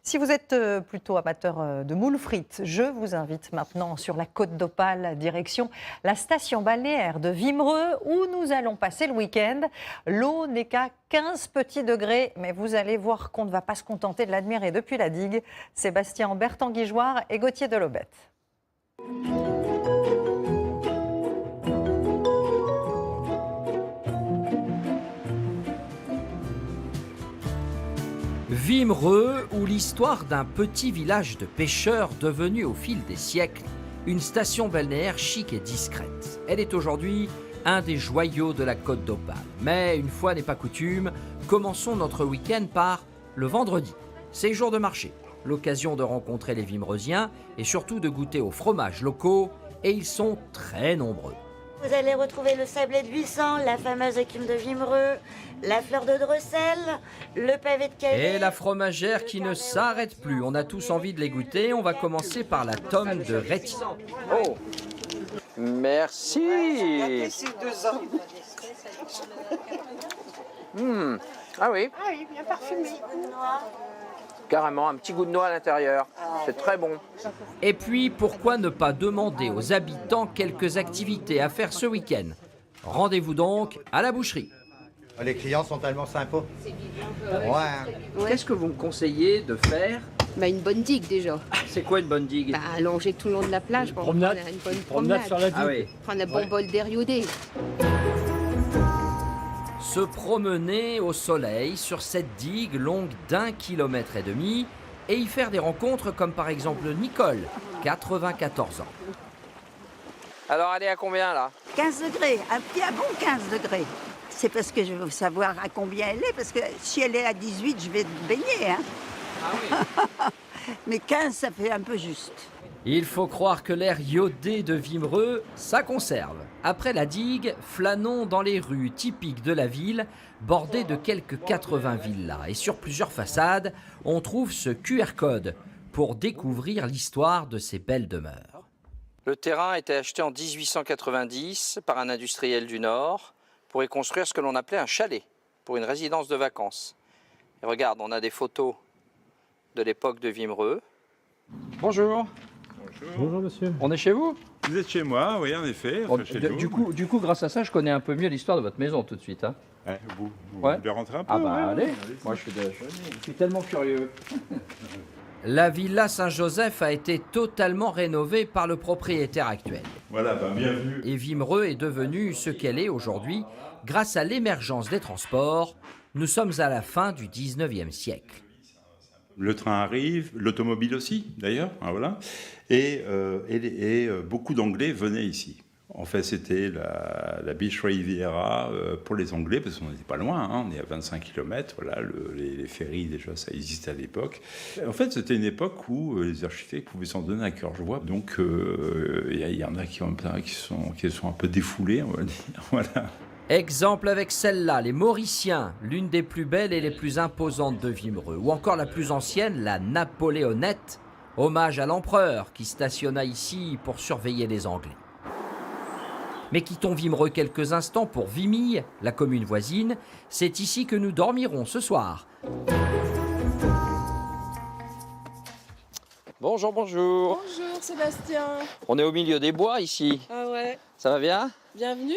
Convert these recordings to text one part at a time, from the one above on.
Si vous êtes plutôt amateur de moules frites, je vous invite maintenant sur la côte d'Opale, direction la station balnéaire de Wimereux, où nous allons passer le week-end. L'eau n'est qu'à 15 petits degrés, mais vous allez voir qu'on ne va pas se contenter de l'admirer depuis la digue. Sébastien Bertanguigeoire et Gauthier Delobette. Wimereux, ou l'histoire d'un petit village de pêcheurs devenu au fil des siècles une station balnéaire chic et discrète. Elle est aujourd'hui un des joyaux de la côte d'Opale. Mais une fois n'est pas coutume, commençons notre week-end par le vendredi. C'est jour de marché, l'occasion de rencontrer les Wimereusiens et surtout de goûter aux fromages locaux, et ils sont très nombreux. Vous allez retrouver le sablé de 800, la fameuse écume de Wimereux, la fleur de Dressel, le pavé de Calais. Et la fromagère qui ne s'arrête plus. On a tous envie de les goûter. On va commencer par la tome de Réti. Oh, merci. Ah oui. Ah oui, bien parfumé. Carrément, un petit goût de noix à l'intérieur. C'est très bon. Et puis, pourquoi ne pas demander aux habitants quelques activités à faire ce week-end? Rendez-vous donc à la boucherie. Les clients sont tellement sympas. Ouais. Qu'est-ce que vous me conseillez de faire? Une bonne digue déjà. C'est quoi une bonne digue? Allonger tout le long de la plage pour prendre une bonne promenade. sur la digue. Ah oui. Prendre un bon bol d'air iodé. Se promener au soleil sur cette digue longue d'1,5 km et y faire des rencontres comme par exemple Nicole, 94 ans. Alors elle est à combien là? 15 degrés, un bon 15 degrés. C'est parce que je veux savoir à combien elle est, parce que si elle est à 18, je vais baigner. Hein. Ah oui. Mais 15, ça fait un peu juste. Il faut croire que l'air iodé de Wimereux, ça conserve. Après la digue, flânons dans les rues typiques de la ville, bordées de quelques 80 villas. Et sur plusieurs façades, on trouve ce QR code pour découvrir l'histoire de ces belles demeures. Le terrain a été acheté en 1890 par un industriel du Nord pour y construire ce que l'on appelait un chalet, pour une résidence de vacances. Et regarde, on a des photos de l'époque de Wimereux. Bonjour. Bonjour monsieur. On est chez vous? Vous êtes chez moi, oui, en effet. Bon, chez du coup, grâce à ça, je connais un peu mieux l'histoire de votre maison tout de suite. Hein. Vous Ouais. voulez rentrer un peu? Ah bah ouais, allez, ouais, moi je suis tellement curieux. La villa Saint-Joseph a été totalement rénovée par le propriétaire actuel. Voilà, bienvenue. Et Wimereux est devenue ce qu'elle est aujourd'hui grâce à l'émergence des transports. Nous sommes à la fin du 19e siècle. Le train arrive, l'automobile aussi, d'ailleurs, hein, voilà. Et beaucoup d'Anglais venaient ici. En fait, c'était la Beach Riviera pour les Anglais, parce qu'on n'était pas loin, hein, on est à 25 km, voilà, les ferries, déjà, ça existait à l'époque. En fait, c'était une époque où les architectes pouvaient s'en donner à cœur joie, donc il y en a qui sont un peu défoulés, on va dire, voilà. Exemple avec celle-là, les Mauriciens, l'une des plus belles et les plus imposantes de Wimereux, ou encore la plus ancienne, la Napoléonnette, hommage à l'empereur qui stationna ici pour surveiller les Anglais. Mais quittons Wimereux quelques instants pour Vimille, la commune voisine. C'est ici que nous dormirons ce soir. Bonjour, bonjour. Bonjour Sébastien. On est au milieu des bois ici. Ah ouais, Ça va bien? bienvenue.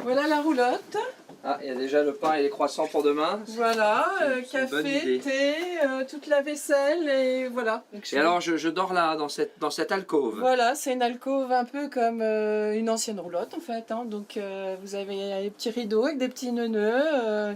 Voilà la roulotte. Ah, il y a déjà le pain et les croissants pour demain. Voilà, C'est une bonne idée. café, thé, toute la vaisselle et voilà. Et alors, je dors là, dans cette alcôve. Voilà, c'est une alcôve un peu comme une ancienne roulotte en fait. Hein. Donc vous avez les petits rideaux avec des petits neuneux,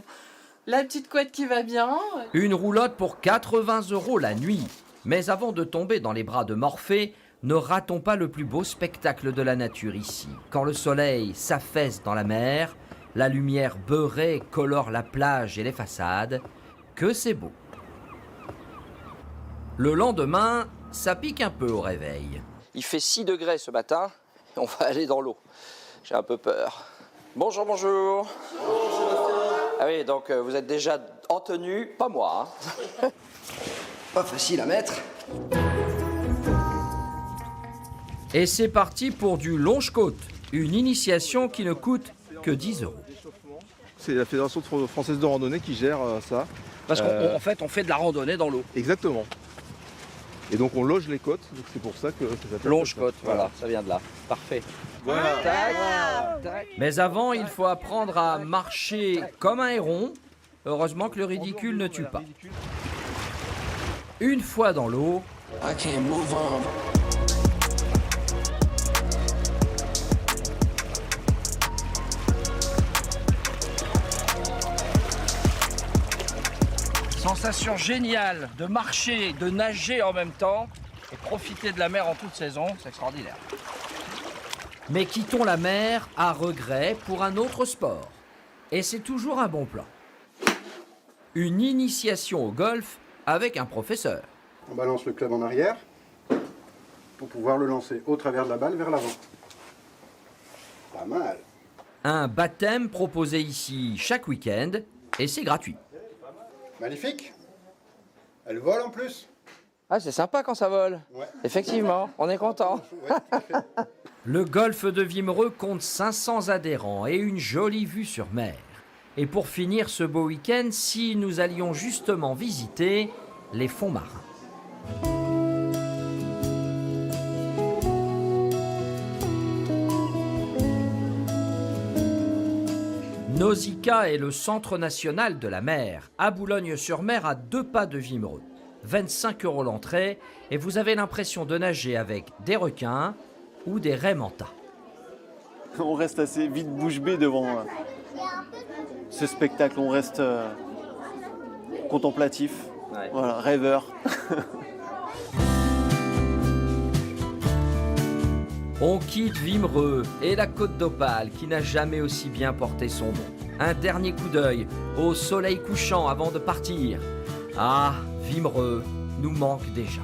la petite couette qui va bien. Une roulotte pour 80 € la nuit. Mais avant de tomber dans les bras de Morphée, ne ratons pas le plus beau spectacle de la nature ici. Quand le soleil s'affaisse dans la mer, la lumière beurrée colore la plage et les façades, que c'est beau. Le lendemain, ça pique un peu au réveil. Il fait 6 degrés ce matin, on va aller dans l'eau. J'ai un peu peur. Bonjour, bonjour. Ah oui, donc vous êtes déjà en tenue, pas moi. Hein. Pas facile à mettre. Et c'est parti pour du longe-côte, une initiation qui ne coûte que 10 €. C'est la Fédération française de randonnée qui gère ça. Parce qu'en fait, on fait de la randonnée dans l'eau. Exactement. Et donc on loge les côtes, donc c'est pour ça que ça s'appelle Longe-côte, voilà, ça vient de là. Parfait. Voilà. Mais avant, il faut apprendre à marcher comme un héron. Heureusement que le ridicule ne tue pas. Une fois dans l'eau, sensation géniale de marcher, de nager en même temps et profiter de la mer en toute saison, c'est extraordinaire. Mais quittons la mer à regret pour un autre sport. Et c'est toujours un bon plan. Une initiation au golf avec un professeur. On balance le club en arrière pour pouvoir le lancer au travers de la balle vers l'avant. Pas mal. Un baptême proposé ici chaque week-end et c'est gratuit. Magnifique. Elle vole en plus. Ah, c'est sympa quand ça vole. Ouais. Effectivement, on est content. Ouais, tout à fait. Le golf de Wimereux compte 500 adhérents et une jolie vue sur mer. Et pour finir ce beau week-end, si nous allions justement visiter les fonds marins. Nausicaa est le centre national de la mer, à Boulogne-sur-Mer, à 2 pas de Wimereux. 25 € l'entrée et vous avez l'impression de nager avec des requins ou des raies manta. On reste assez vite bouche bée devant ce spectacle, on reste contemplatif, voilà, rêveur. On quitte Wimereux et la Côte d'Opale qui n'a jamais aussi bien porté son nom. Un dernier coup d'œil au soleil couchant avant de partir. Ah, Wimereux nous manque déjà.